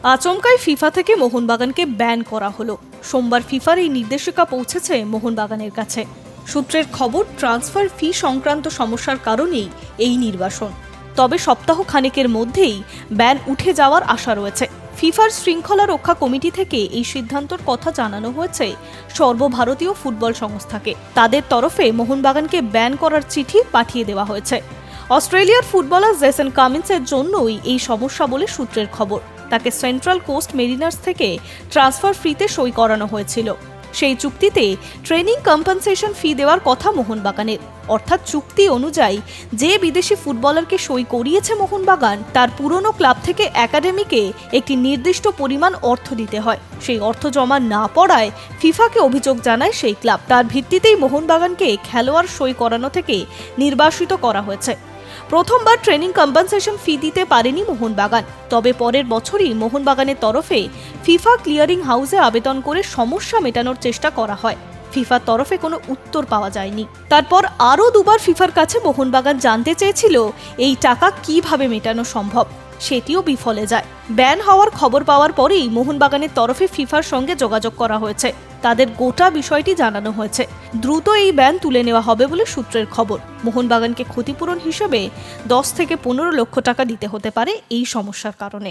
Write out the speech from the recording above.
আচমকাই ফিফা থেকে মোহনবাগানকে ব্যান করা হলো। সোমবার ফিফার এই নির্দেশিকা পৌঁছেছে মোহনবাগানের কাছে। সূত্রের খবর, ট্রান্সফার ফি সংক্রান্ত সমস্যার কারণেই এই নির্বাসন। তবে সপ্তাহ খানেকের মধ্যেই ব্যান উঠে যাওয়ার আশা রয়েছে। ফিফার শৃঙ্খলা রক্ষা কমিটি থেকে এই সিদ্ধান্তের কথা জানানো হয়েছে সর্বভারতীয় ফুটবল সংস্থাকে। তাদের তরফে মোহনবাগানকে ব্যান করার চিঠি পাঠিয়ে দেওয়া হয়েছে। অস্ট্রেলিয়ার ফুটবলার জেসন কামিন্সের জন্যই এই সমস্যা বলে সূত্রের খবর। তাকে সেন্ট্রাল কোস্ট মেরিনার্স থেকে ট্রান্সফার ফ্রিতে সই করানো হয়েছিল। সেই চুক্তিতে ট্রেনিং কম্পেনসেশন ফি দেওয়ার কথা মোহনবাগানের। অর্থাৎ চুক্তি অনুযায়ী যে বিদেশি ফুটবলারকে সই করিয়েছে মোহনবাগান, তার পুরনো ক্লাব থেকে একাডেমিকে একটি নির্দিষ্ট পরিমাণ অর্থ দিতে হয়। সেই অর্থ জমা না পড়ায় ফিফাকে অভিযোগ জানায় সেই ক্লাব। তার ভিত্তিতেই মোহনবাগানকে খেলোয়াড় সই করানো থেকে নির্বাসিত করা হয়েছে। প্রথমবার ট্রেনিং কম্পেনসেশন ফি দিতে পারেনি মোহনবাগান। তবে পরের বছরই মোহনবাগানের তরফে ফিফা ক্লিয়ারিং হাউসে আবেদন করে সমস্যা মেটানোর চেষ্টা করা হয়। ফিফার তরফে কোনো উত্তর পাওয়া যায়নি। তারপর আরও দুবার ফিফার কাছে মোহনবাগান জানতে চেয়েছিল এই টাকা কিভাবে মেটানো সম্ভব, সেটিও বিফলে যায়। ব্যান হওয়ার খবর পাওয়ার পরেই মোহনবাগানের তরফে ফিফার সঙ্গে যোগাযোগ করা হয়েছে। তাদের গোটা বিষয়টি জানানো হয়েছে। দ্রুত এই ব্যান তুলে নেওয়া হবে বলে সূত্রের খবর। মোহনবাগানকে ক্ষতিপূরণ হিসেবে 10 থেকে 15 লক্ষ টাকা দিতে হতে পারে এই সমস্যার কারণে।